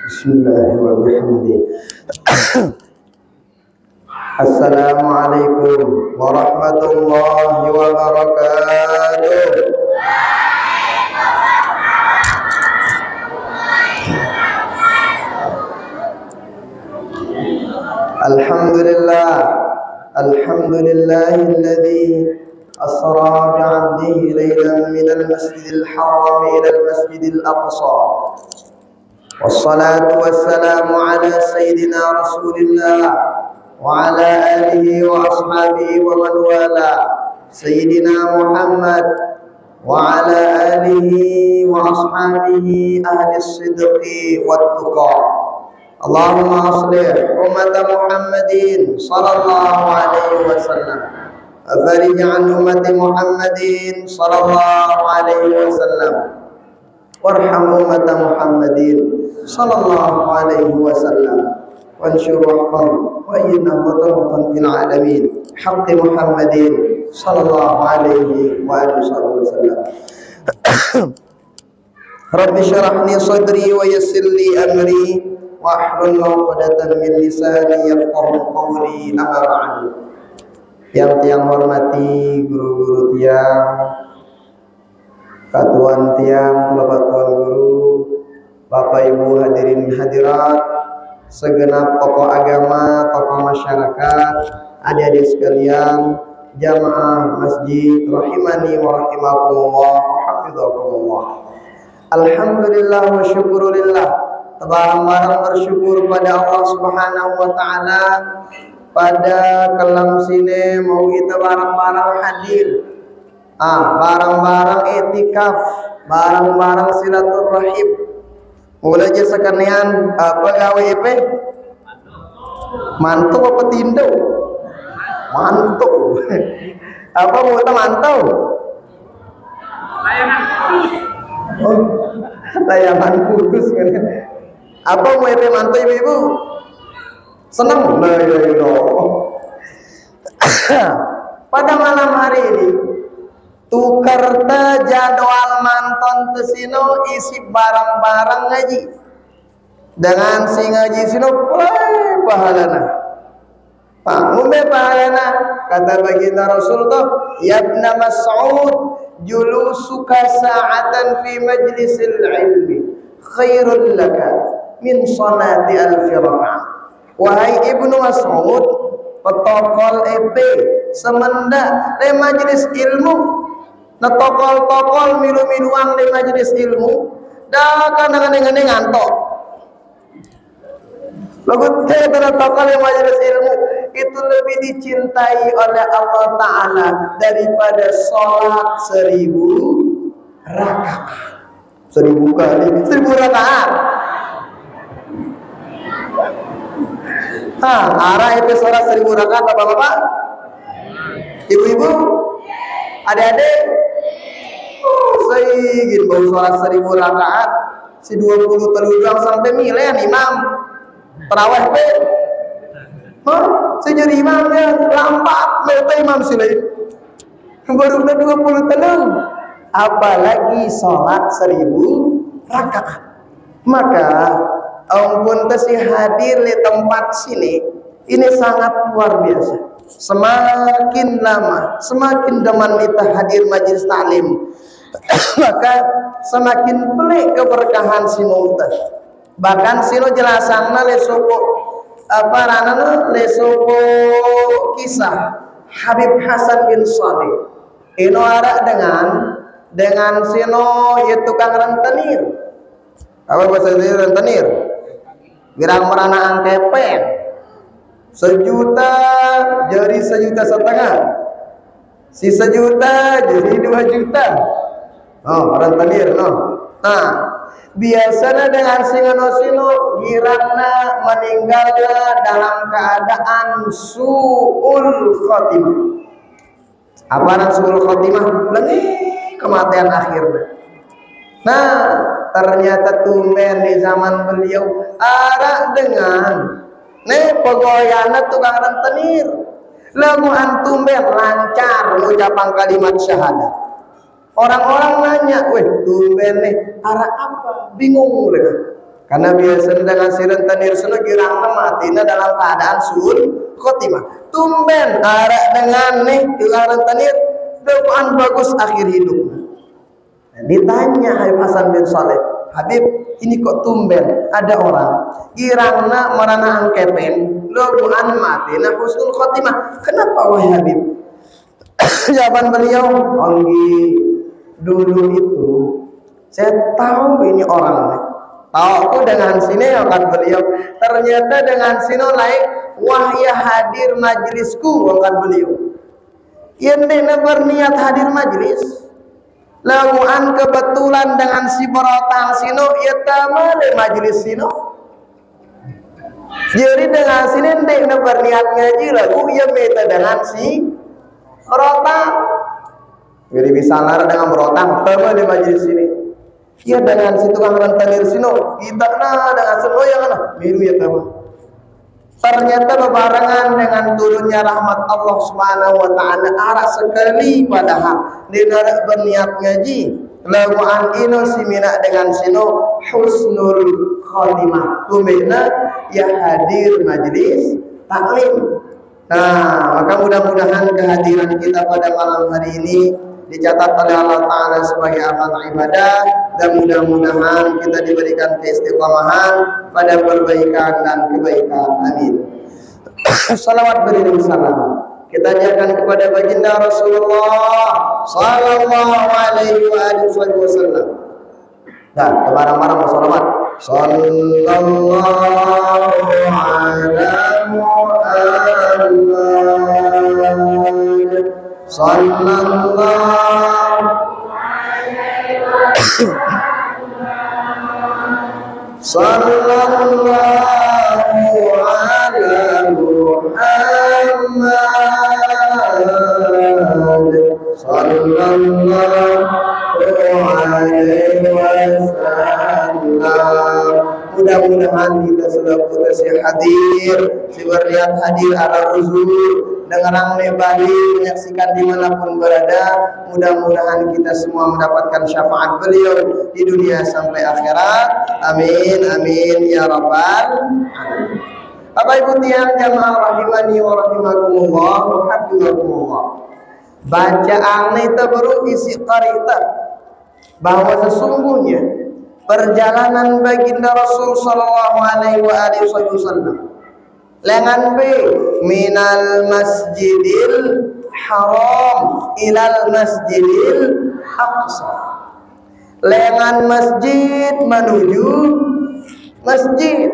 Bismillahirrahmanirrahim. Assalamualaikum warahmatullahi wabarakatuh. Alhamdulillah, alhamdulillahilladzi asra bi'abdihi laylan minal masjidil haram ilal masjidil aqsa. Wassalatu wassalamu ala sayyidina Rasulillah wa ala alihi wa ashabihi wa man wala, Sayyidina Muhammad wa ala alihi wa ashabihi ahli sidqi wat tuqa. Allahumma aslih umat Muhammadin sallallahu alaihi wasallam, afarij an umat Muhammadin sallallahu alaihi wasallam, warham umat Muhammadin sallallahu alaihi wasallam, wanshur rahmah wa inna mutamatan fil alamin haqqi Muhammadin sallallahu alaihi wa alihi wasallam. Rabbi syrah li sadri wa yassir li amri wahlul 'uqdatam min lisani yafqahu qawli. Amma ba'du. Yang tiang hormati guru-guru tiang, katuan tiang, pelebatuan guru, Bapak Ibu hadirin hadirat, segenap tokoh agama, tokoh masyarakat, adik-adik sekalian, jamaah masjid rahimani wa rahimakumullah wa hafizakumullah. Alhamdulillah wa syukurillah, barang-barang bersyukur pada Allah Subhanahu wa taala pada kelam sini mau kita barang-barang hadir, barang-barang etikaf, barang-barang silaturahim. Mulai aja sekalian apa gawe IP? Mantu apa tindo? Mantu. Apa mau kita mantau? Layangan kudus. Oh, layangan kudus kan? Apa mau IP mantu ibu-ibu? Senang? Nah, ya. Pada malam hari ini tukar jadwal manton tesino isi barang-barang ngaji dengan si ngaji sino pahalana ngumbe pahalana. Kata baginda Rasul tuh, ya Ibn Mas'ud, julusuka sa'atan fi majlisil ilmi khairul laka min salati alfi raka'ah. Wahai Ibnu Mas'ud, protokol EP semenda di majelis ilmu, na tokol-tokol milu-miluang di majelis ilmu, dah kadang-kadang ngantok. Lagu teh tokol di majelis ilmu itu lebih dicintai oleh Allah Ta'ala daripada sholat 1000 rakaat. 1000 kali 1000 rakaat. Arah itu sholat 1000 rakaat bapak-bapak, ibu-ibu, adik-adik. Saya bau sholat 1000 rakaat si 20 teludang sampai milian imam terawih pe. Saya jadi imamnya lambat mereka imam silai baru 20 telung, apalagi sholat 1000 rakaat. Maka ampun tesi hadir di tempat sini ini sangat luar biasa. Semakin lama, semakin deman kita hadir majelis taklim, maka semakin pelik keberkahan si muntah. Bahkan sino jelasan lesoko lesoko kisah Habib Hasan bin Salih. Ino ada dengan sino ya tukang rentenir. Apa bahasa rentenir? Girang merana angkepen. 1 juta jadi 1,5 juta, si 1 juta jadi 2 juta. Oh, rentenir no. Nah, biasanya dengan sino girangna meninggalnya dalam keadaan su'ul khotimah. Apa su'ul khotimah? Lengih kematian akhirnya. Nah, ternyata tumben di zaman beliau ada dengan pegoyana tukang rentenir. Lagu antum lancar mengucapkan kalimat syahadat. Orang-orang nanya, tumben nih, arah apa? Bingung mereka. Karena biasa dengan siren tanir sunu girang matina dalam keadaan suul khotimah. Tumben arak dengan nih girang tanir doaan bagus akhir hidup. Nah, ditanya Habib Hasan bin Saleh, Habib ini kok tumben ada orang girangna meranaan kepen doaan matina husnul khotimah. Kenapa wahai Habib? Jawaban beliau, Onggi dulu itu saya tahu ini orangnya. Tahu aku dengan sini akan beliau. Ternyata dengan sini lain wahya hadir majlisku akan beliau. Yang berniat hadir majlis. Laguan kebetulan dengan si berotang sino ya tamale majlis sino. Jadi dengan sini dia berniat ngaji lagu ya meta dengan si berotang. Jadi bisa lara dengan berotang tamale majlis sini. Ya dengan si tukang rentenir sino kita dengan seno yang biru ya teman. Ternyata bebarengan dengan turunnya rahmat Allah Subhanahu wa taala arah sekali padahal dia berniat ngaji laguan ino simina dengan sino husnul khotimah kumena ya hadir majlis taklim. Nah, maka mudah-mudahan kehadiran kita pada malam hari ini dicatat oleh Allah Ta'ala sebagai amal ibadah dan mudah-mudahan kita diberikan keistiqomahan pada perbaikan dan kebaikan. Amin. Salawat beriring salam kita ajarkan kepada baginda Rasulullah sallallahu alaihi wasallam. Dan bareng-bareng bersalawat sallallahu ala Muhammad sallallahu sallallahu ala Muhammad sallallahu alaihi wasallam. Mudah-mudahan kita sudah putus si hadir, si berlihat hadir ala uzur dengan balik menyaksikan dimanapun berada. Mudah-mudahan kita semua mendapatkan syafaat beliau di dunia sampai akhirat. Amin amin ya rabbal alamin. Bapak Ibu tiang jamaah rahimani wa rahimakumullah wa hafizakumullah. Bacaan itu baru isi qarita bahwa sesungguhnya perjalanan baginda Rasul sallallahu alaihi wasallam lengan B minal masjidil haram ilal masjidil aqsa. Lengan masjid menuju masjid.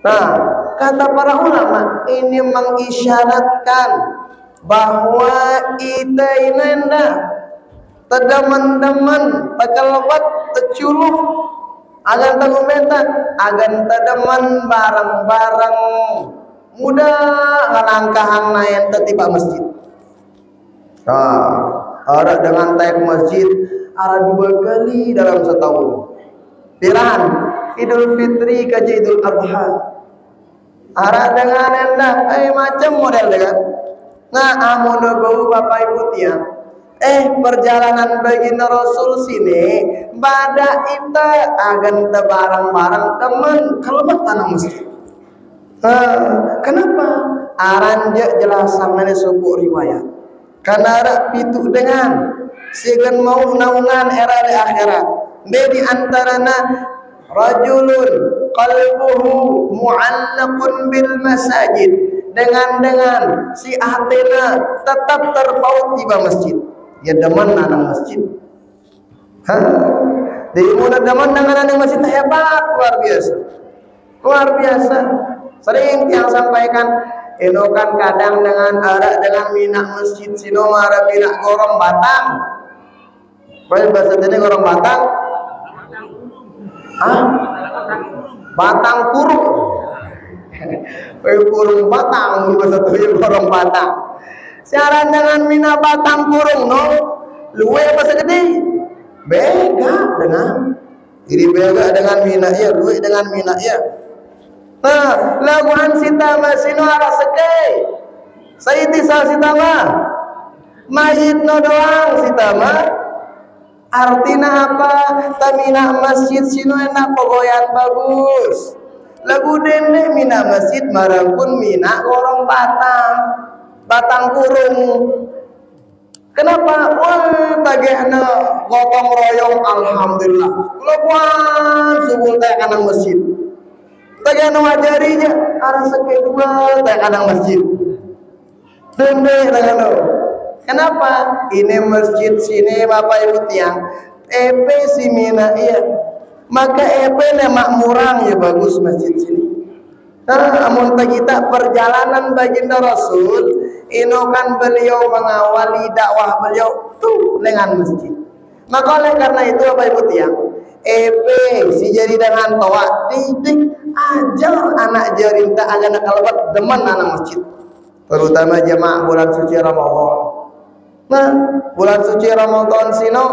Nah, kata para ulama ini mengisyaratkan bahwa kita ini tedeman-deman tekelebat teculuh agan tagumenta agan tedeman bareng-bareng mudah ngelangkahan naik tetiba masjid. Arah dengan tayak masjid arah 2 kali dalam setahun. Pirahan Idul Fitri ke Idul Adha. Arah dengan endah macam model dengan. Nah, amun bau Bapak Ibu tiang. Perjalanan baginda Rasul sini pada ita agan bareng-bareng teman kalau tanah masjid. Kenapa? Aranja jelasan mana suku riwayat. Karena ada pitu dengan sigan mau naungan era di akhirat. Di antarana rajulun qalbuhu mu'allaqun bil masajid. Dengan si ahtena tetap terpaut di masjid. Ya deman nang masjid. Jadi mudah deman nang masjid hebat luar biasa. Luar biasa. Sering yang sampaikan enokan kadang dengan arak dengan minak masjid sino mara minak gorong batang. Bahasa ini gorong batang. Batang kurung. Kurung batang bahasa itu gorong batang. Siaran dengan mina batang kurung no luwe apa segede bega dengan jadi bega dengan mina ya luwe dengan mina ya. Nah laguan sitama sino arah sekei saiti sal sitama majid no doang sitama Artinya apa? Tamina masjid sino enak pogoyan bagus. Lagu dende mina masjid marangkun mina gorong batang kurung. Kenapa? Wah, bagaiana gotong royong alhamdulillah. Kulakuan subul teh kanang masjid. Bagaiana ngajarinya arah sekedua teh kanang masjid. Dende dengan kenapa? Ini masjid sini Bapak Ibu tiang. EP si mina iya. Maka EP ne makmurang ya bagus masjid sini. Nah, amun kita perjalanan baginda Rasul, inokan beliau mengawali dakwah beliau tuh dengan masjid. Maka oleh karena itu Bapak Ibu tiang, EP si jadi dengan toa didik ajar anak jarinta agar kalbat demen anak masjid. Terutama jemaah bulan suci Ramadan. Nah, bulan suci Ramadan sino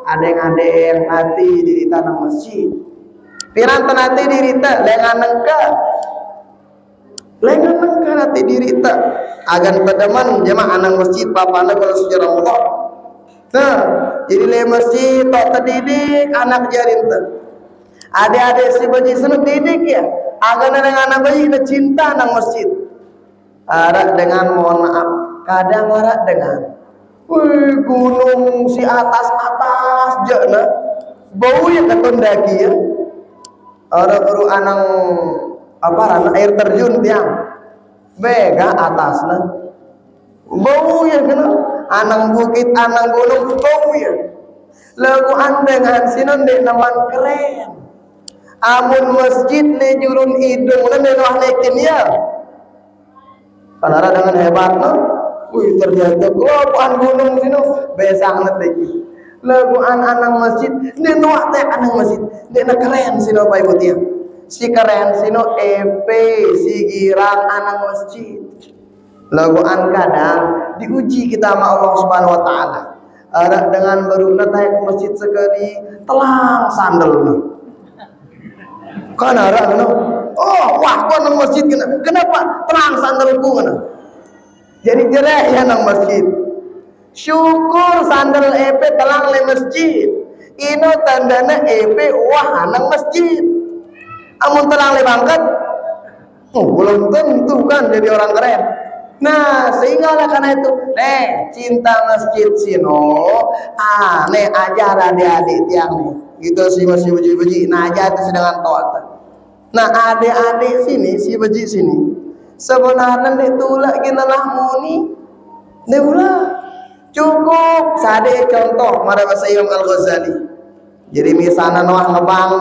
adeng-adeng hati di tanah masjid. Pirantan hati dirita lengan nengka nanti dirita agan pedeman jemaah anak masjid papana bulan suci Ramadan. Nah, jadi le masjid tok terdidik anak jarinta. Adik-adik si baji seneng didik ya. Agan dengan anak bayi cinta anak masjid. Arak dengan mohon maaf, kadang arak dengan gunung si atas jana bau ya keton daki ya. Ada baru anang apa rana air terjun tiang bega atasna bau ya kena anang bukit anang gunung bau ya. Lagu dengan sinon dek naman keren. Amun masjid le jurun hidung le mewah lekin ya. Kanara dengan hebat no. Wih ternyata kelopokan gunung sini besang nanti. Lagu anak masjid, dia nuak teh anak masjid, dia nak keren sini Bapak Ibu tiang. Si keren sini EP si girang anak masjid. Lagu kadang diuji kita sama Allah Subhanahu Wa Taala. Ada dengan baru naik masjid sekali telang sandal nih. Kan ada no. Oh wah kau nang masjid kenapa telang sandalku mana? Jadi jelek ya nang masjid. Syukur sandal EP telang le masjid. Ino tandana EP wah nang masjid. Amun telang le bangkat, belum tentu kan jadi orang keren. Nah sehingga oleh karena itu, cinta masjid sino, ajar adik-adik tiang nih. Gitu sih masih beji-beji. Nah aja itu sedangkan toat. Nah adik-adik sini si beji sini. Sebenarnya ditulak kita lah muni diulah cukup sade contoh mara bahasa Imam Al-Ghazali. Jadi misalnya Noah ngebang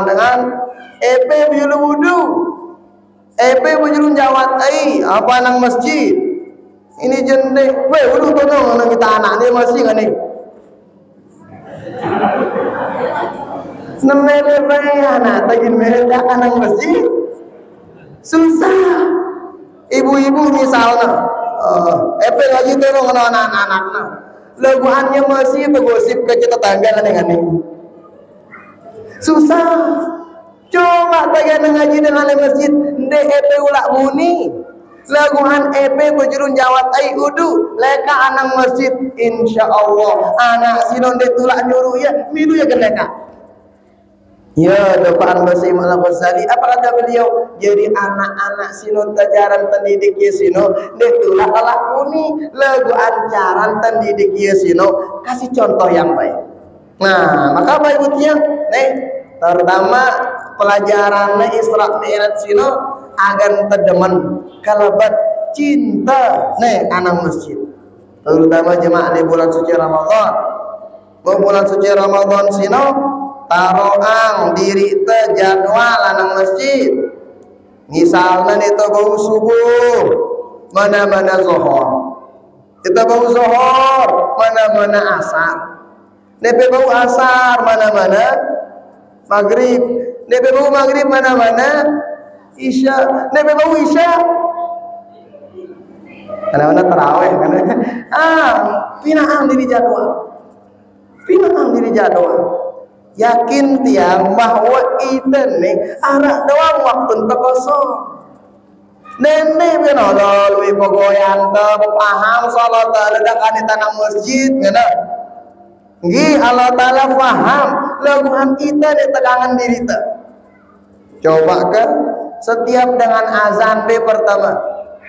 dengan EP bujulu wudu EP bujulu jawat apa nang masjid ini jende wudu tolong nang kita anak ini masih nggak nih nemele anak tajin mereka nang masjid susah. Ibu-ibu misalnya EP lagi tolong anak-anaknya laguannya masih tegosip ke tetangga dengan ini susah. Coba tanya ngaji dengan masjid de EP ulak muni laguan EP bujurun jawat udu leka anak masjid insyaallah anak sinon de tulak nyuruh ya milu ya geleka. Ya, depan bahasa Imam Al-Ghazali apa kata beliau? Jadi anak-anak sino tajaran pendidik ya sino, deh tulah lakuni lagu ancaran pendidik ya sino, kasih contoh yang baik. Nah, maka Bapak Ibu tiang, terutama pelajaran Isra Mi'raj sino agar tedemen kalabat cinta anak masjid. Terutama jemaah di bulan suci Ramadan. Bulan suci Ramadan sino taroang diri te jadwal anak masjid misalnya itu bau subuh mana-mana zuhur kita bau zuhur mana-mana asar nepe bau asar mana-mana maghrib nepe bau maghrib mana-mana isya nepe bau isya mana-mana tarawih kan pinaan diri jadwal yakin tiang bahwa itu nih anak doang waktu kosong. Nenek benar lebih pegoyan paham salat ledakan di tanah masjid, benar. Nggih Allah Ta'ala faham laguhan kita di tegangan diri kita. Coba kan setiap dengan azan B pertama,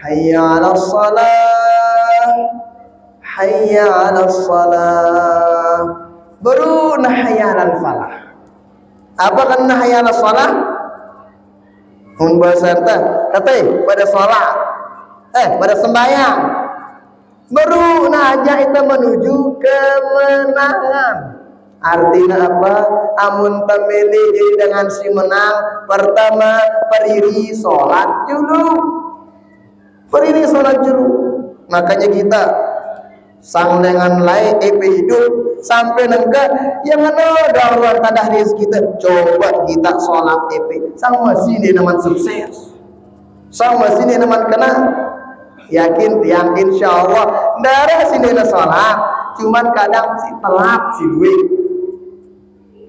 hayya 'alas shalah, hayya 'alas shalah, baru hayya 'alal falah. Apa kan hayya 'alas shalah? Mun bahasa kata pada salat, pada sembahyang, baru aja itu menuju kemenangan. Artinya apa? Amun pemilih jadi dengan si menang, pertama periri sholat dulu, periri sholat dulu. Makanya kita sang dengan lain hidup sampai nengka yang mana darurat tadah rezeki kita. Coba kita sholat sama sini naman sukses, sama sini naman kena. Yakin tiang insya Allah darah sini na sholat, cuman kadang si telat si duit,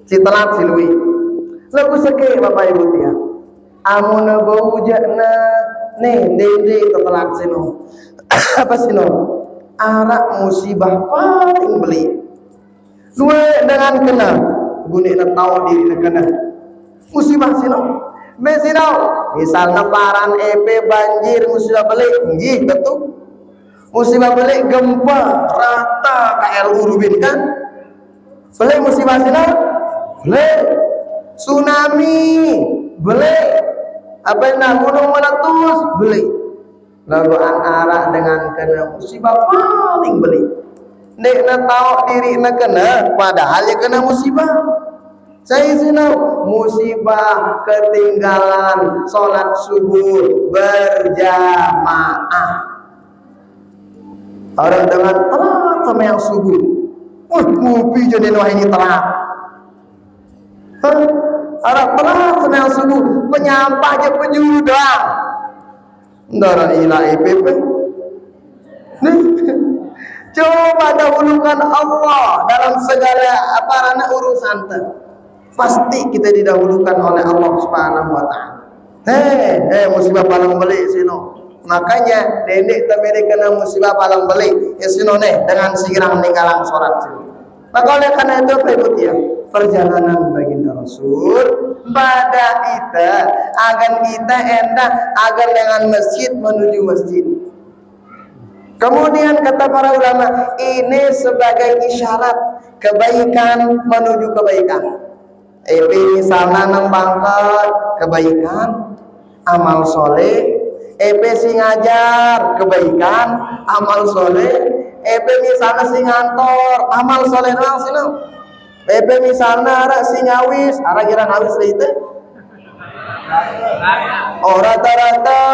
si telat si duit. Lagu seke bapak ibu tiang, amun bau jakna dede telat sino. Apa sino? Arak musibah paling beli. Dua dengan kena, guni na tahu diri na kena. Musibah sino. Mesino, misalnya paran EP banjir musibah balik, nggih betul. Musibah balik gempa rata KLU Rubin kan? Balik musibah sino, balik tsunami, balik apa yang gunung meletus, balik. Lalu anak dengan kena musibah paling beli. Nek na tahu diri na kena, padahal ya kena musibah. Saya sini musibah ketinggalan sholat subuh berjamaah. Orang dengan telat sama yang subuh, ngopi jadi wah ini telat. Orang telat sama yang subuh, penyampah aja penjuru doang. Darah ilah IPP. Coba dahulukan Allah dalam segala apa urusan ter. Pasti kita didahulukan oleh Allah Subhanahu wa taala. Musibah paling beli sino. Makanya dendek temene kena musibah paling beli sino dengan segera meninggalan sholat sino. Maka oleh karena itu Bapak Ibu ya, perjalanan baginda Rasul pada kita agar kita endah agar dengan masjid menuju masjid. Kemudian kata para ulama, ini sebagai isyarat kebaikan menuju kebaikan. Misalnya nembangkan kebaikan, amal soleh. Si ngajar kebaikan, amal soleh. Misalnya si ngantor, amal soleh doang sini. Misalnya ada si ngawis, ada kira ngawis itu. Oh rata-rata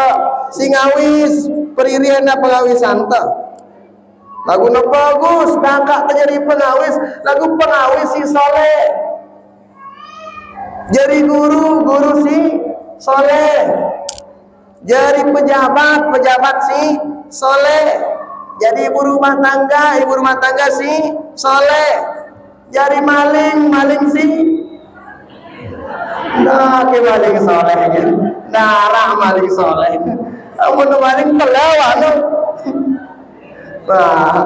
si ngawis peririannya pengawisan ta. Lagu bagus, kakak terjadi pengawis, lagu pengawis si soleh. Jadi guru si soleh. Jadi pejabat si soleh. Jadi ibu rumah tangga si soleh. Jadi maling si maling soleh. Darah maling soleh. Amun maling kelawar. Nah,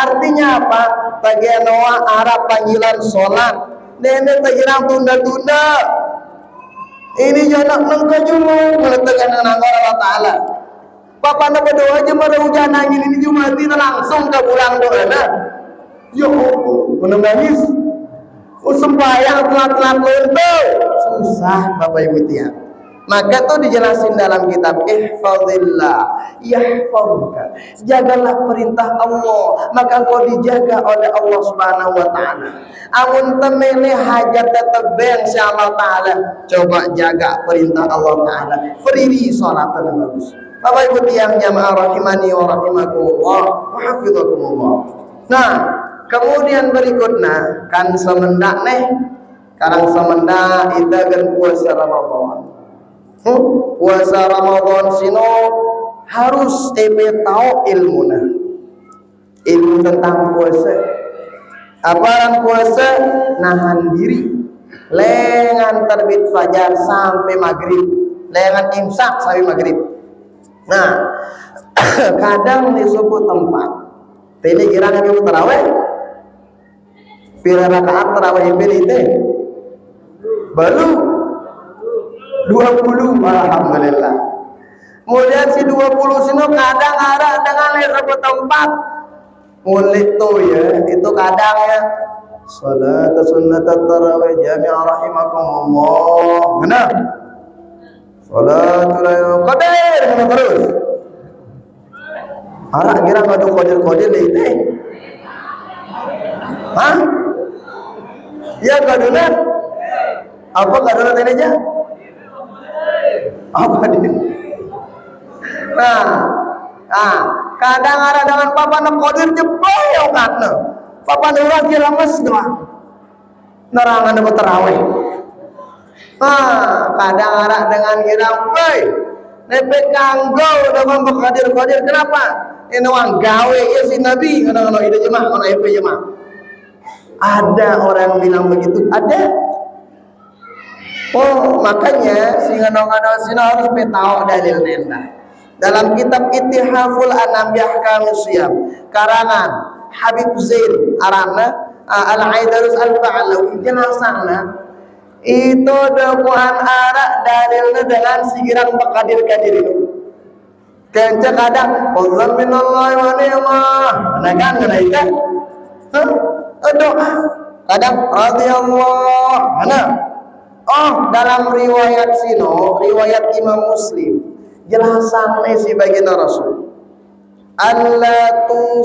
artinya apa? Bagian Noah Arab panggilan sholat. Nenek terjerang tunda-tunda. Ini janak nengka jumlah meletakkan dengan Allah Ta'ala. Papa nak berdoa aja pada hujan angin ini Jumat ini langsung ke pulang doa na. Ya Allah, menangis. Sembahyang telat-telat lonto. Susah Bapak Ibu tiang. Maka tuh dijelasin dalam kitab ihfazillah yahfazuka. Jagalah perintah Allah, maka engkau dijaga oleh Allah Subhanahu wa taala. Amun temene hajat tetebeng si Allah taala, coba jaga perintah Allah taala. Periri salat bagus. Bapak Ibu tiang jamaah rahimani wa rahimakumullah wa hafizakumullah. Nah, kemudian berikutnya kan semendak karang semendak kita kan puasa Ramadan. Puasa Ramadan sino harus tahu ilmu tentang puasa. Apaan puasa? Nahan diri, lengan terbit fajar sampai maghrib, lengan imsak sampai maghrib. Nah, kadang di suku tempat ini kira-kira taraweh Pira rakaat tarawih itu baru 20. Alhamdulillah. Kemudian si 20 sini kadang ada dengan satu tempat mulit tuh ya, itu kadang ya salat sunnat tarawih jami'ah rahimakumullah. Benar? Salatul qadir terus. Arah kira ngadu qadir itu. Hah? Ya kaduna. Apa kaduna tadi aja? Apa dia? Nah, kadang ada dengan papa nak qadir jebol ya katna. Papa urang kira lemes doang. Nerangan apa tarawih. Kadang ada dengan kira, "Woi, nepek kanggo dengan qadir kenapa? Ini wang gawe ya si Nabi ngono ide jemaah, ngono EP jemaah." Ada orang yang bilang begitu, ada. Makanya singa nongano sina harus tahu dalil nenda. Dalam kitab Ittihaful Anam bi Ahkamis Shiyam karangan Habib Zain arana Al-Aidarus Al-Ba'alawi jelasana itu dakwaan arak dalilnya dengan sigiran qadir itu. Kencak kadang Allah minallahi wa ni'mah. Nah kan itu. Doa kadang radhiyallahu mana dalam riwayat riwayat Imam Muslim jelasan si baginda Rasul alla tu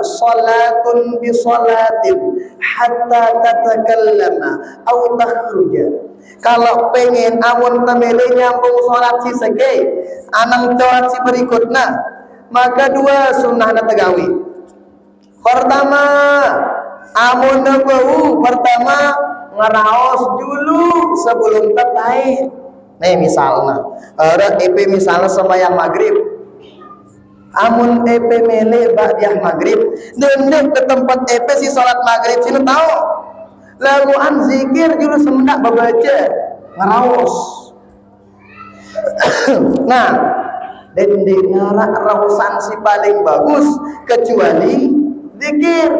salatun bi salatin hatta tatakallama au takhruja. Kalau pengen amun temele nyambung salat si sege anang salat si berikutna maka dua sunnahna tegawi. Pertama amun bau pertama ngeraos dulu sebelum tetai. Nih misalnya ada EP misalnya sembahyang maghrib. Amun EP mele ba'diyah maghrib dendek ke tempat EP si salat maghrib sini tahu laguan zikir dulu semendak babaca ngeraos. Nah dendek ngarak raosan si paling bagus kecuali zikir.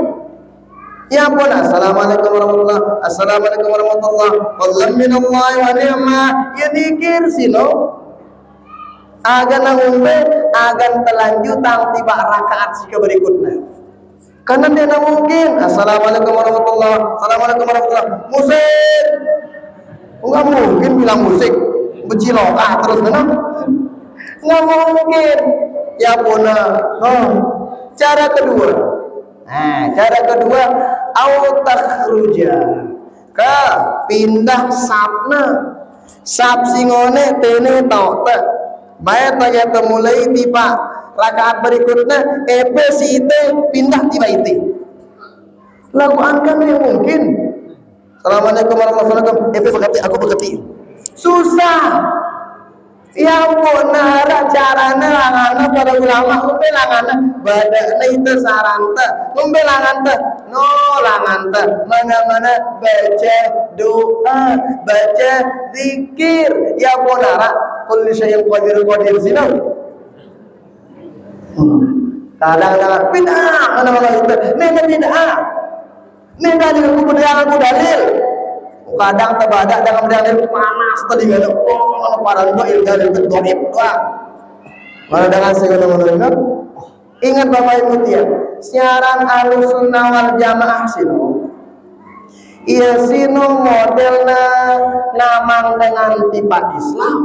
Ya pun assalamualaikum warahmatullahi wallaminallahi wa ni'mah. Ya zikir sino agan ngumbe agan telanjutan tiba rakaat si berikutnya. Karena dia mungkin assalamualaikum warahmatullahi musik. Enggak mungkin bilang musik becilokah terus kenapa? Enggak mungkin. Ya pun cara kedua. Cara kedua au takhruja ka pindah sapna sap singone tene tau te bae tanya temulai tiba rakaat berikutnya si ite pindah tiba ite lakukan kan yang mungkin. Assalamualaikum warahmatullahi wabarakatuh. Aku berkati susah. Ya pun ada caranya langana para ulama membelangana badana itu saranta membelanganta langanta mana-mana baca doa baca zikir ya pun ara kulli syai'in qadir sina kadang-kadang bid'ah mana-mana itu bid'ah dari aku dalil kadang terbadak dalam dalil panas tadi kan para itu ilmu terdoib doang mana dengan segala ingat Bapak Ibu tiap siaran Ahlussunnah wal Jamaah sino iya sino modelna namang dengan tipe Islam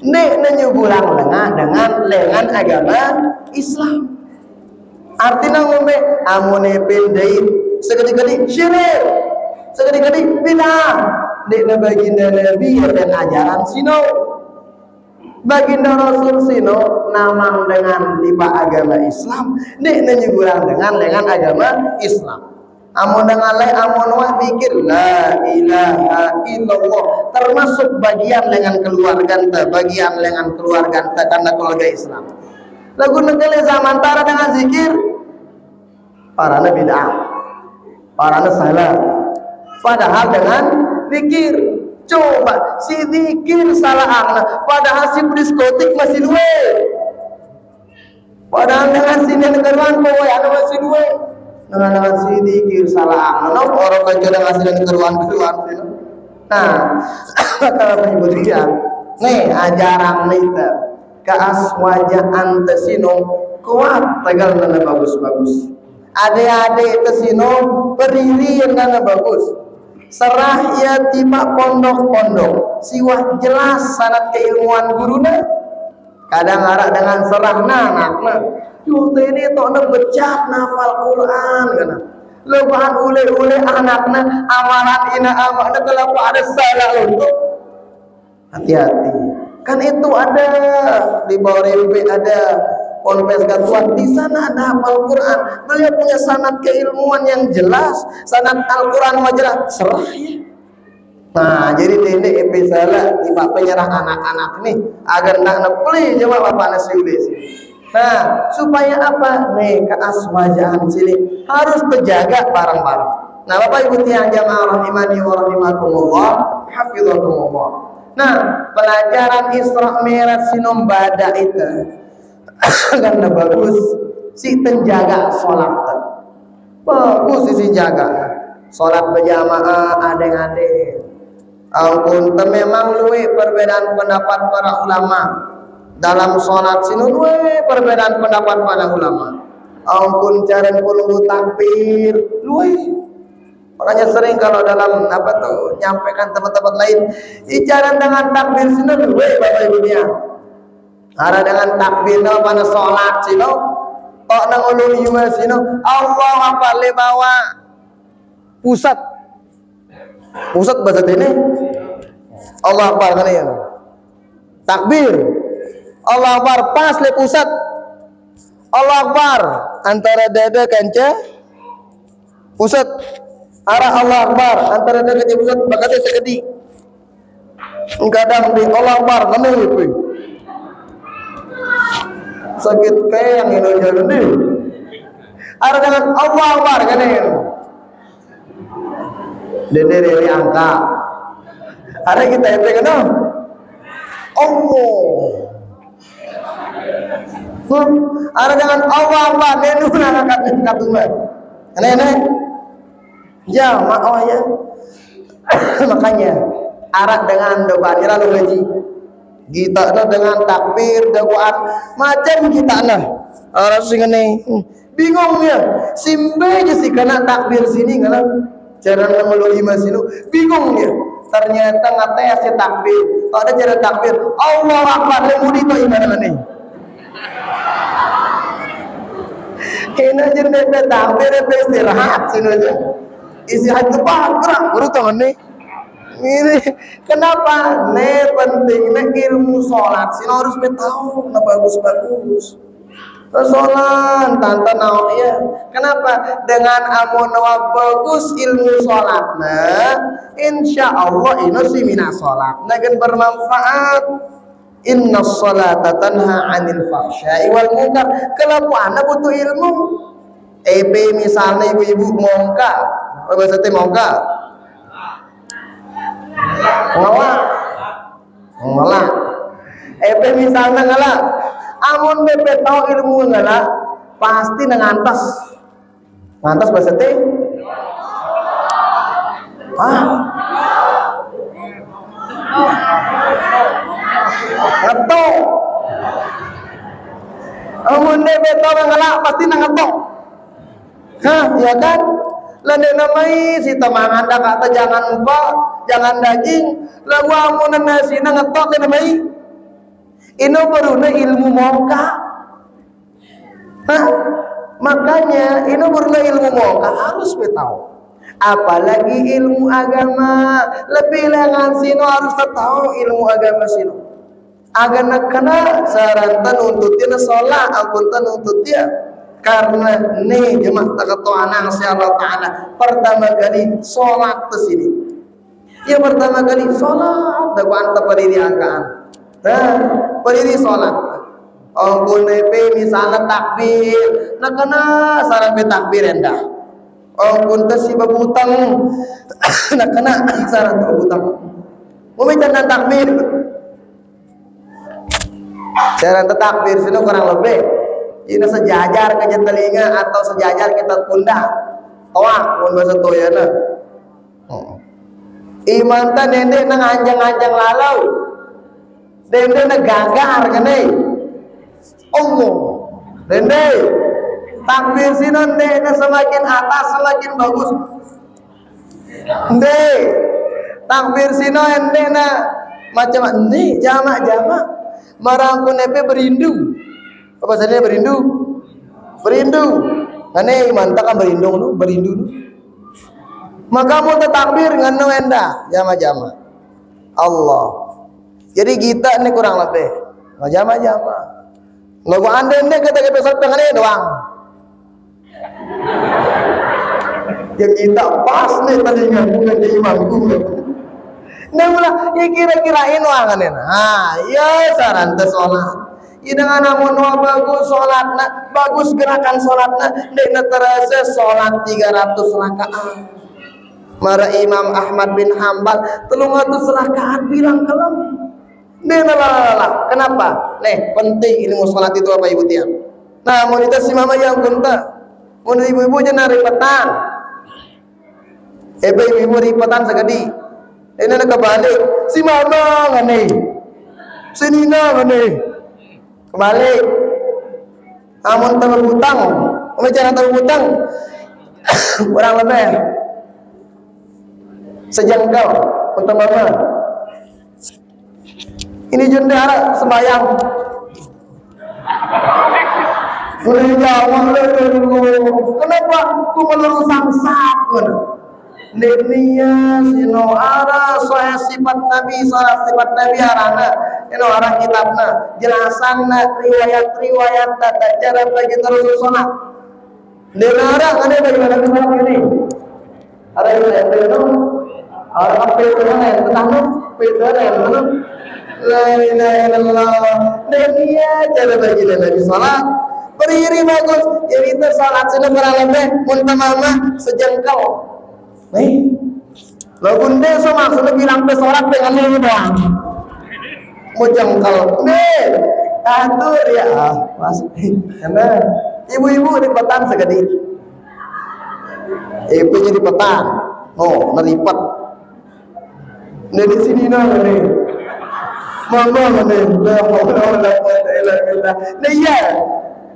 nek menyugulang dengan lengan agama Islam artinya ngombe amune pindahin segede-gede syirik segede-gede bid'ah nek baginda Nabi dan ajaran sino baginda Rasul sino namang dengan tipe agama Islam nek nyugulang dengan agama Islam amun dengan amun wa pikir la ilaha illallah termasuk bagian dengan keluarga karena keluarga Islam lagu negara zaman tara dengan zikir parana bid'ah parana salah padahal dengan zikir coba si zikir salah akna padahal si diskotik masih duwe padahal dengan si negeruan kowe anu masih duwe dengan sedikit salah menop orang kecil ngasih keruan-keruan sini. Nah, kalau menyebutkan nih ajaran nita keas wajah antesino kuat tegal nana bagus-bagus. Adik-adik tesino berdiri yang nana bagus. Serah ya tiba pondok-pondok siwah jelas sanat keilmuan guruna. Kadang arak dengan serah anakna. Yuh ini tokna becak nafal Quran kana. Lebahan ule-ule anakna amalan ina amakna kalau ada salah untuk hati-hati. Kan itu ada di bawah RMP ada Ponpes Gatuan, di sana ada hafal Quran. Beliau punya sanad keilmuan yang jelas, sanad Al-Quran majalah serah ya. Nah, jadi ini episode tiba penyerah anak-anak nih agar nak nepli jawab apa nasi ulis. Nah, supaya apa? Nih keaswajahan sini harus terjaga bareng-bareng. Nah, Bapak Ibu tiang jamaah rahimani wa rahimakumullah, hafizakumullah. Nah, pelajaran Isra Mi'raj sinom bada itu karena bagus si penjaga sholat. Bagus si jaga sholat berjamaah adeng-adeng. Ampun, memang luwe perbedaan pendapat para ulama dalam sholat sini luwe perbedaan pendapat para ulama. Ampun, cara perlu takbir luwe. Makanya sering kalau dalam apa tuh nyampaikan tempat-tempat lain, bicara dengan takbir sini luwe Bapak Ibu nya. Ada dengan takbir no pada sholat sini, tok nang ulun yuwa sini, Allah apa le bawa pusat bahasa ini, Allah Akbar kan ya, takbir, Allah Akbar pas le pusat, Allah Akbar antara dada kanca pusat. Arah Allah Akbar antara dada kanca pusat bakatnya sekedi. Kadang di Allah Akbar kamu itu sakit kayak yang ini jadi. Arah dengan Allah Akbar kan ya. Dede dari angka. Arah kita itu kan Allah. Arah dengan Allah Akbar menu nak katuman. Aneh-aneh. Ya, maaf ya. Makanya arak dengan doa lalu ngaji. Kita dengan takbir, doa macam kita orang sing ngene. Bingung ya. Simbe aja sih kena takbir sini kana cara ngeluh imasinu. Bingung ya. Ternyata ngates takbir. Tak ada cara takbir. Allah Akbar lemudi to iman nih. Kena jenenge takbir istirahat sini aja. Istirahat itu gerak baru tangan nih. Ini kenapa? Nih pentingnya ilmu sholat. Sini harus tahu kenapa bagus-bagus. Sholat tante naon ya. Kenapa? Dengan amun bagus ilmu sholatnya, insya Allah ini sih mina sholat. Nagan bermanfaat. Inna sholata tanha anil fahsya'i wal munkar. Kelakuan butuh ilmu. Misalnya ibu-ibu mongka, bahasa teh mongka. Ngelak. Misalnya ngelak. Amun bebe tahu ilmu ngelak, pasti ngantas. Ngantas bahasa teh. Ngetok. Amun bebe tahu ngelak, pasti ngetok. Hah, ya kan? Lade namai si temangan dah kata jangan lupa, jangan daging. Lagu amunan nasi ngetok ke namai. Ini barunya ilmu mongka. Hah? Makanya ini barunya ilmu mongka harus tahu. Apalagi ilmu agama, lebih lengan sino harus tahu ilmu agama sino. Agar nak kena sarantan untutin sholat, apuntan untud dia. Karena nih jemaah takatuana Allah Ta'ala pertama kali sholat ke sini. Ya pertama kali sholat dakwaan teperdiri angkaan. Nah, berdiri sholat. Ampun nepe misalnya takbir, nak kena saran takbir endah. Ampun tesi babutang, nak kena saran babutang. Mau bicara takbir. Saran takbir sini kurang lebih. ini sejajar ke telinga atau sejajar kita pundak toak mun bahasa toyana. Iman teh dende nang anjang-anjang lalau dende na gagar kene Allah dende takbir sinon dende semakin atas semakin bagus dende takbir sinon dende na macam ini jamak-jamak marangku nepe berindu apa saja berindu ane iman tak kan berindu maka mau takbir nganu enda jama-jama Allah. Jadi kita ini kurang lebih jama-jama nggak gua anda ini kita besok pengen doang ya kita pas nih tadinya bukan di imamku nah mulai ya kira-kirain wangannya nah ya saran sholat ya dengan namun bagus sholatna bagus gerakan sholatna dek terasa sholat 300 rakaat mara Imam Ahmad bin Hambal 300 rakaat bilang kalem lah. Kenapa? Nih penting ilmu sholat itu apa ibu tiang nah mau kita si mama yang kunta mau ibu-ibu aja nari petang ibu-ibu ripetan segedi ini nak kebalik si mama ngane si Nina ngane kebalik amun tahu hutang macam tahu hutang kurang lebih sejengkal untuk mama ini jendela sembayang kenapa aku melurus samsak Nenia sino ara soal sifat Nabi arana ino arah kitabna jelasanna riwayat tata cara bagi terus sholat denara ada bagaimana kita ini ada yang itu orang apa itu yang tentang itu yang mana la ilaha illallah Nenia cara bagi Nabi sholat berdiri bagus jadi itu sholat sudah kurang lebih muntamama sejengkal. Nih, lagu dia sama sudah bilang pesolat dengan ini doang. Mau jengkal, nih, atur ya, mas. Karena ibu-ibu di petang segede, ibunya di petang, oh, nelipat. Nih di sini nih, mama nih, nih ya.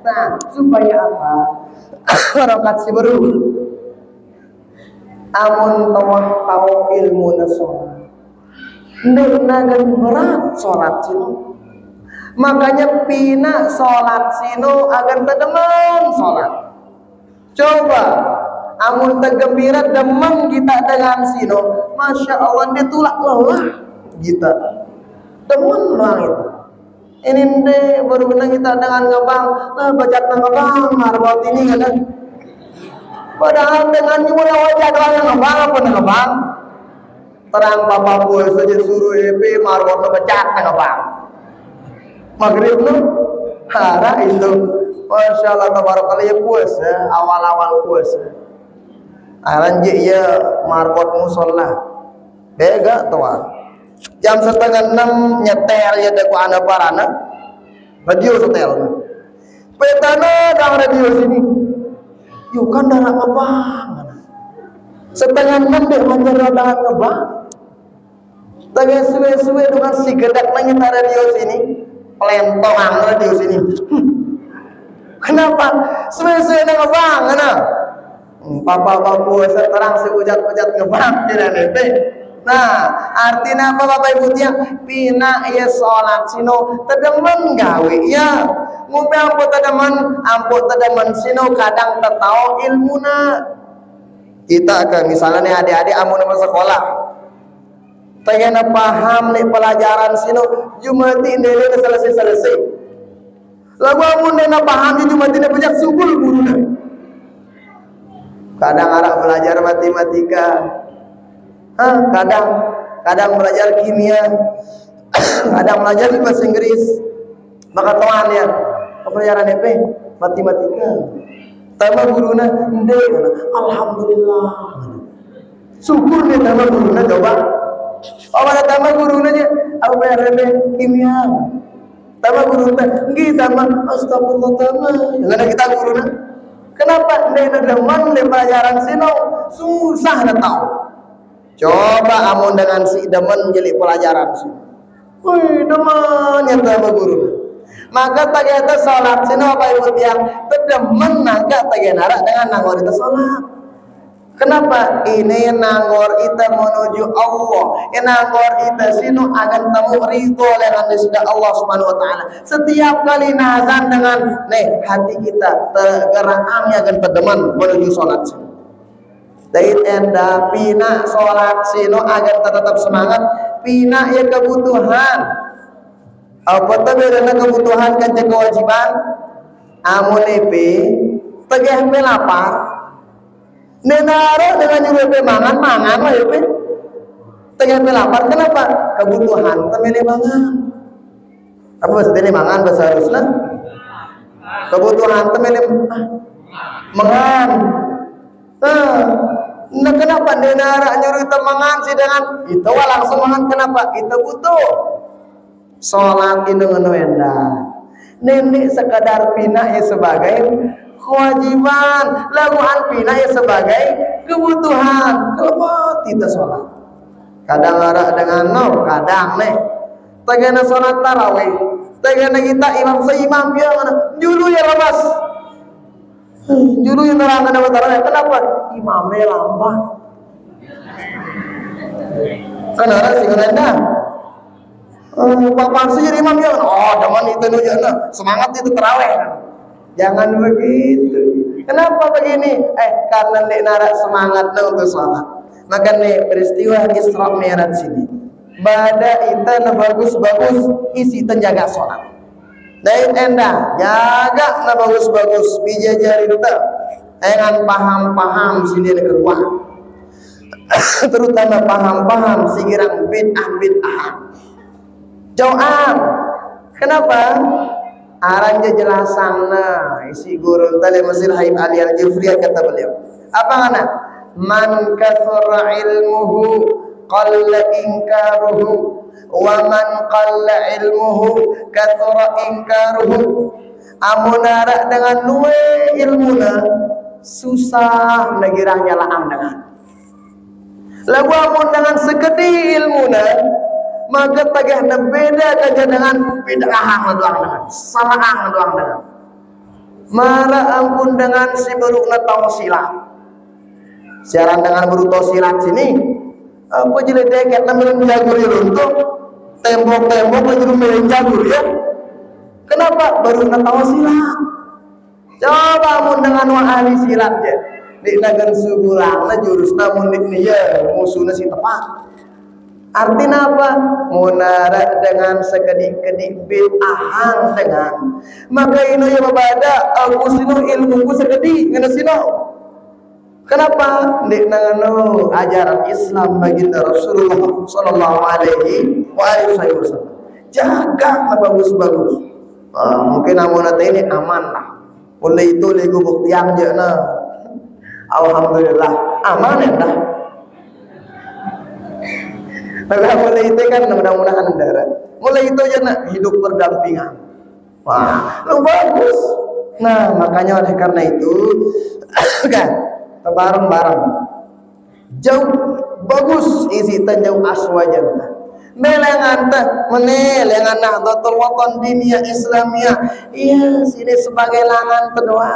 Nah, supaya apa? Barokat si baru. Amun tahu ilmu nasolat ndek nagan berat sholat sino makanya pina sholat sino agar tedemen sholat coba amun tegembira demam kita dengan sino masya Allah dia tulak lelah kita demen banget ini ndek baru kita dengan ngebang nah bacaan ngebang marbot ini kan padahal dengan nyumun wajah doang ngebang apa ngebang terang papa boy saja suruh EP marwat ngebecat ngebang maghrib lu hara itu masya Allah tabarakallah ya puasa awal-awal puasa aranji ya marwat musola bega tuan jam 5:30 nyetel ya deku anda parana radio setel petana dang radio sini yuk kan darah ngebang 5:30 deh manjar darah ngebang tanya suwe-suwe dengan si gedak nanya radio sini pelentongan radio sini kenapa suwe-suwe ngebang mana papa sekarang seujat-ujat ngebang tidak nete nah artinya apa bapak ibu tiang pina ya sholat sino tedemen gawe ya ngumpe ampu tedemen sino kadang tertahu ilmuna kita ke misalnya adik-adik amun sekolah pengen paham nih pelajaran sino jumati ini selesai lagu amun dena paham jumati ini banyak subul guruna kadang arak belajar matematika kadang belajar kimia kadang belajar bahasa Inggris maka tuan ya pelajaran EP matematika tambah guruna ende alhamdulillah syukur nih tambah guruna coba apa tambah guruna nya apa EP kimia Tama guru teh, kita mah astagfirullah tama. Dengan kita guru na. Kenapa? Dia demen di pelajaran sino susah na tahu. Coba amun dengan si demen jadi pelajaran sino. Wih, demen nyata guru. Maka tagata salat sino apa ibu tiang demen naga tagenara dengan nangor itu salat. Kenapa? Ini nangor ita menuju Allah. Ini nangor ita sino akan temu ridho dengan sudah Allah Subhanahu wa taala. Setiap kali nazan dengan hati kita tergeraknya akan pedeman menuju salat. Dait enda pina salat sino akan tetap semangat, pina ya kebutuhan. Apa teh bedana kebutuhan kan kewajiban? Amun epe tegeh lapar. Nenara dengan nyuruh mangan lah ya pe. Tengah lapar kenapa? Kebutuhan temele mangan. Apa bahasa ini mangan bahasa harusnya? Kebutuhan temele mangan. Nah kenapa nenara nyuruh kita mangan sih dengan itu langsung mangan kenapa? Kita butuh sholat itu ngenuenda. Nenek sekadar pinah sebagai kewajiban, laguan pindah ya sebagai kebutuhan. Kalau tidak sholat, kadang ada dengan kadang tagana sholat tarawih, tagana kita imam seimam dia mana, julu ya lepas, julu yang terangkan dapat tarawih. Kenapa? Imamnya lambat. Kenapa sih kenapa? Bapak sih jadi imam dia, zaman itu nujana semangat itu tarawih. Jangan begitu. Kenapa begini? Karena nek narak semangat untuk sholat. Maka nek peristiwa Isra Mi'raj sini. Bada ita na bagus-bagus isi tenjaga sholat. Dait endah jaga na bagus-bagus bijajari ita. Dengan paham-paham sini kedua. Terutama paham-paham sikirang bid'ah. Jauhan. Kenapa? Aranja jelasan isi guru tali Mesir Haib Ali Al-Jufriyah kata beliau. Apa mana? Man kathura ilmuhu qalla inkaruhu wa man qalla ilmuhu kathura inkaruhu. Amunara dengan nuwe ilmuna susah negirahnya laang dengan. Lagu amun dengan segede ilmuna maka tagah na beda kaja dengan bid'ah doang dengan salah doang dengan mara ampun dengan si berukna tahu silat siaran dengan beruto silat sini apa jadi deket namanya jagur runtuh tembok-tembok lagi rumah jagur ya kenapa berukna tahu silat coba ampun dengan ahli silat ya di nagan sugulang na jurus namun di ya musuhnya si tepat. Artinya apa? Munara dengan sekedik-kedik bid'ahan dengan maka ini yang membada aku sino ilmuku sekedik ngana sino. Kenapa? Nek nangano ajaran Islam baginda Rasulullah sallallahu alaihi wasallam. Jaga bagus-bagus. Mungkin amun ini aman lah. Mulai itu lego bukti yang jana. Alhamdulillah aman ya dah. Maka mulai itu kan mudah-mudahan darat. Mulai itu aja nak hidup berdampingan. Wah, lu bagus. Nah, makanya oleh karena itu kan bareng-bareng. Jauh bagus isi jauh aswajan. Melengan teh menelengan Nahdlatul Watan Diniyah Islamiyah. Iya, sini sebagai langan kedua.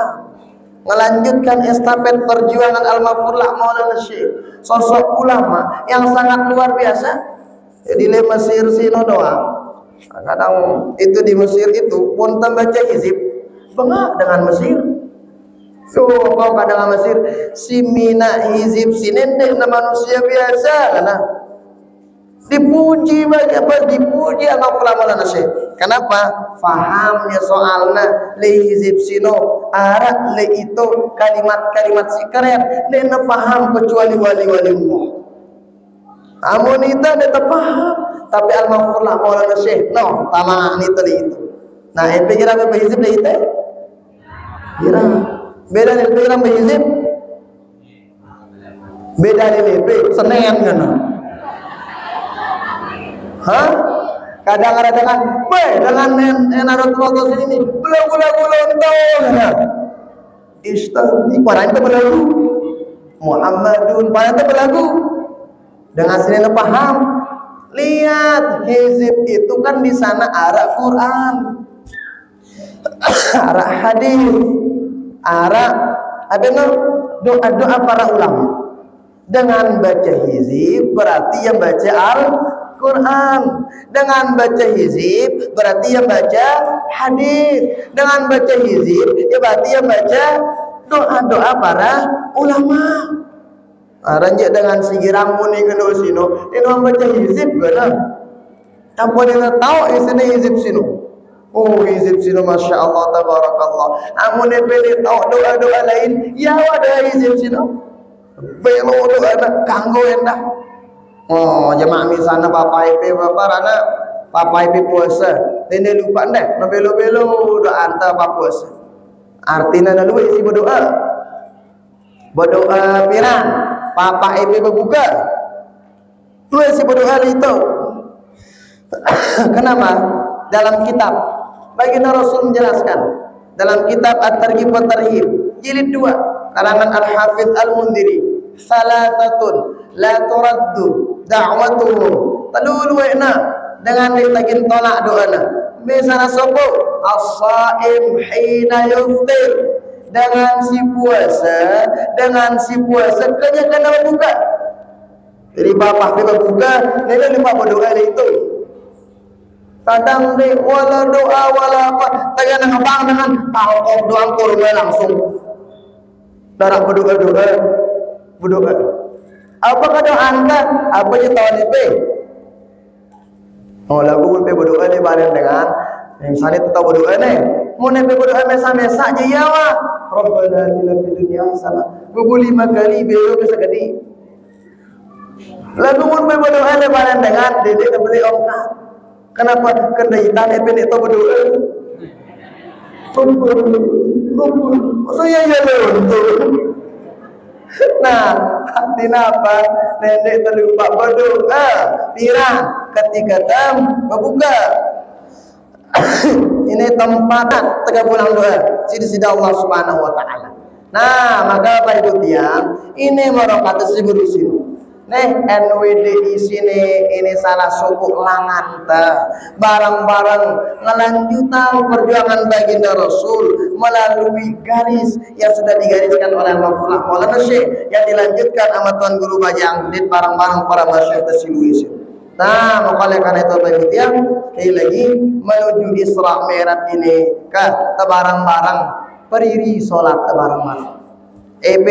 Melanjutkan estafet perjuangan Al-Mafurlah Maulana Syekh, sosok ulama yang sangat luar biasa. Jadi di Mesir sino doang. Kadang itu di Mesir itu pun membaca hizib bengak dengan Mesir. So kau kadang Mesir si mina hizib sinendek na manusia biasa karena dipuji banyak apa dipuji Al-Mafurlah Maulana Syekh. Kenapa? Fahamnya soalnya le hizib sino arak le itu kalimat-kalimat si keren dia paham kecuali wali-wali Allah. Amun itu dia paham tapi Al-Mafurlah Maulana Syekh no tamaan itu itu. Nah itu kira apa hizib le itu? Kira beda le kira apa hizib? Beda le lepe senen kan? Hah? Kadang ada dengan, weh, dengan enarot foto sini belagu-lagu lontong istadi para itu belagu Muhammadun para itu belagu dengan sini paham. Lihat hizib itu kan di sana arah Quran, arah hadis, arah doa-doa para ulama. Dengan baca hizib berarti yang baca Al-Quran. Dengan baca hizib berarti yang baca hadis. Dengan baca hizib ya berarti yang baca doa-doa para ulama. Ranjak dengan sigiram muni kena sino, ini orang baca hizib gana. Tanpa dia tahu isinya hizib sino. Oh hizib sino, masya Allah, tabarakallah. Amun dia tahu doa-doa lain, ya ada hizib sino. Belo doa nak kanggo endah. Oh jemaah misalnya papa ipe bapak rana papa ipe puasa, ini lupa ndak, na belo-belo doa anta papa puasa. Artinya na luwe isi berdoa. Berdoa pirang. Papa ibu berbuka, lu si berdoa itu. Kenapa? Dalam kitab baginda Rasul menjelaskan dalam kitab At-Targhib wa Tarhib jilid 2 karangan Al-Hafidz Al-Mundhiri, salatatun la turaddu da'watuhum taluluina dengan ditagin tolak doana. Misalnya sopo as-shaim hina yuftir, dengan si puasa kena buka. Jadi bapak dia buka, nenek lupa berdoa itu. Kadang dia wala doa wala apa, tangan abang dengan tahu doa kurma langsung. Darah berdoa. Apa kata anda? Apa je tahu ni? Oh lagu pe berdoa ni bareng dengan misalnya tetap berdoa ni. Mun pe berdoa mesa-mesa je ya wa. Rabbana atina fid dunya hasanah wa qul 5 kali belo ke sekali. Lagu mun berdoa le bareng dengan dedek beli ongkah. Kenapa? Karena hitam pendek tu berdoa. Saya ya lontor. Nah, artinya apa? Nenek terlupa berdoa. Pirang ketika berbuka. Ini tempat tergabung doa sida Allah Subhanahu wa taala. Nah, maka Bapak Ibu tiang, ini merupakan sibuk di sini. Nih NWDI sini ini salah suku langan barang-barang ngelanjutan perjuangan baginda Rasul melalui garis yang sudah digariskan oleh Mafullah Maulana Syekh yang dilanjutkan sama Tuan Guru Bajang di barang-barang para masyayikh tersiluis. Nah, oleh karena itu Bapak Ibu tiang, sekali lagi menuju Isra Mi'raj ini ke barang-barang periri solat barang-barang.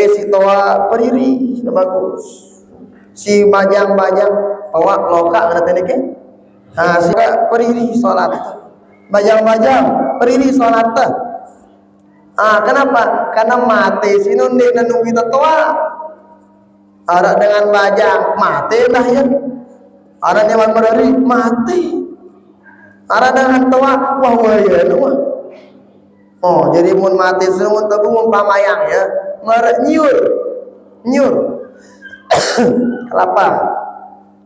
Si toa periri bagus. Si bajang-bajang bawa loka kata ni ke? Si periri solat. Bajang-bajang periri solat. Kenapa? Karena mati sinun di nanu kita toa. Ada dengan bajang mati dah ya. Ada nyaman berari mati. Ada dengan toa wah ya nuah. Oh jadi mun mati sinun tabu mun pamayang ya. Merek nyur. Kelapa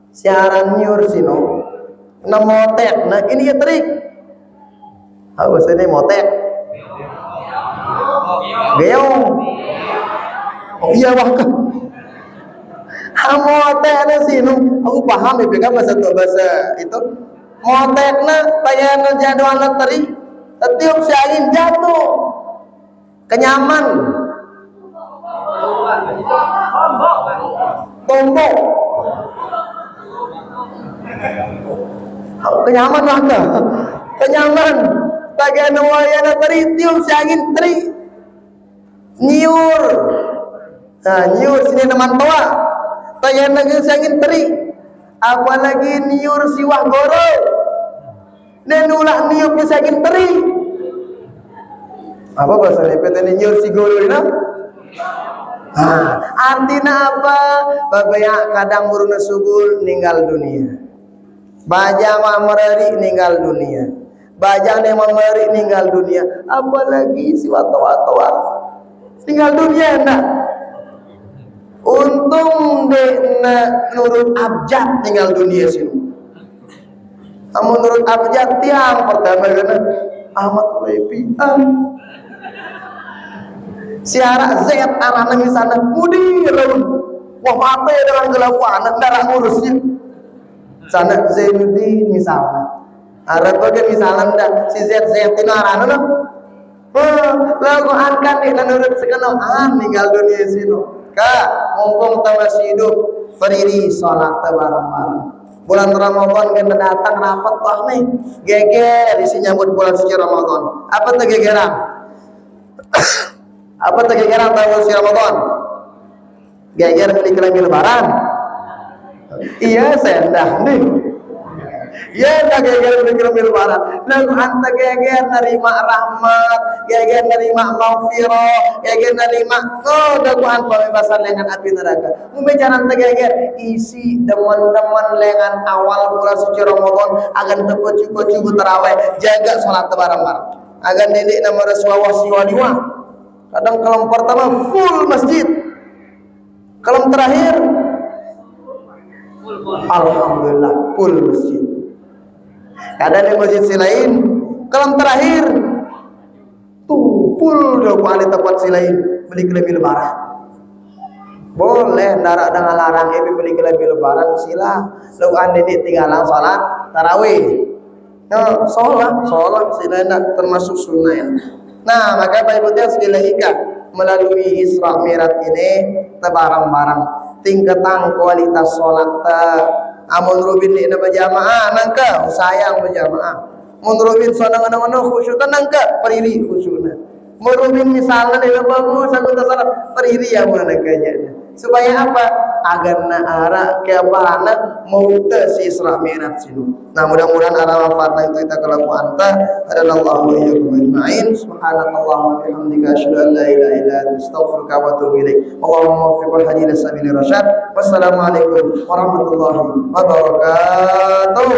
siaran nyur sino na motek. Nah ini ya trik harus ini motek geong. Oh iya wah motek na sino aku paham ya kan bahasa itu motek na payan jadwal na teri setiap siarin jatuh kenyaman tombok kenyaman maka kenyaman bagian wayana teri tiup si angin teri nyur. Nah nyur sini teman tua bagian lagi si angin teri apalagi nyur siwah goro dan ulah niup si angin teri apa bahasa ini nyur si goro ini. Artinya apa? Babaya kadang muruna subul ninggal dunia. Bajang mereri ninggal dunia. Bajang yang mereri ninggal dunia. Apalagi si watoa-watoa tinggal dunia nak. Untung de nurut abjad tinggal dunia sini. Menurut abjad tiang pertama kena Ahmad Lepian. Siara Z arana misalnya mudir. Wah mati dengan kelakuan darah ngurusnya. Sana Zainuddin misalnya. Arab bagai misalnya dah si Z itu arana no. Lagu angkat nih menurut sekenaan tinggal dunia sini. Kak, mumpung masih hidup, berdiri sholat bareng-bareng. Bulan Ramadan kita datang rapat wah nih, geger isi nyambut bulan suci Ramadan. Apa tuh gegeran? Apa tuh gegeran bulan suci Ramadan? Geger beli kelambi lebaran. Iya sendah nih. Ya tak geger beli kelambi lebaran. Lalu anta geger nerima rahmat, geger nerima maghfirah, geger nerima daguan pembebasan lengan api neraka. Membicara anta geger isi deman-deman lengan awal bulan suci Ramadan agar terpocu-pocu terawih, jaga sholat bareng-bareng. Agar nenek nama Rasulullah siwa-liwa. Kadang kalau pertama full masjid. Kalau terakhir alhamdulillah full masjid. Kadang di masjid si lain kalau terakhir tuh full dakwah di tempat si lain beli kelambi lebaran. Boleh ndarak dengan larang ibu beli kelambi lebaran sila. Lalu ande di tinggalan salat tarawih. No, sholat sila termasuk sunnah ya. Nah, maka Bapak Ibu sekali lagi melalui Isra Mi'raj ini barang-barang tingkatan kualitas sholat amun rubin ni berjamaah nangka sayang berjamaah mun rubin sonang-sonang khusyuk nangka perili khusyukna mun rubin misalnya ni bagus aku tak salah perili ya mun nangkanya supaya apa agar na arah keabana mau si Isra Mi'raj sini. Nah mudah-mudahan arah wafatna itu kita kelakuan anta adalah Allah wa iyyakum ajma'in. Subhanakallahumma wa bihamdika asyhadu an la ilaha illa anta astaghfiruka wa atubu ilaik. Allahumma waffiqna hadina sabili rasyad. Wassalamualaikum warahmatullahi wabarakatuh.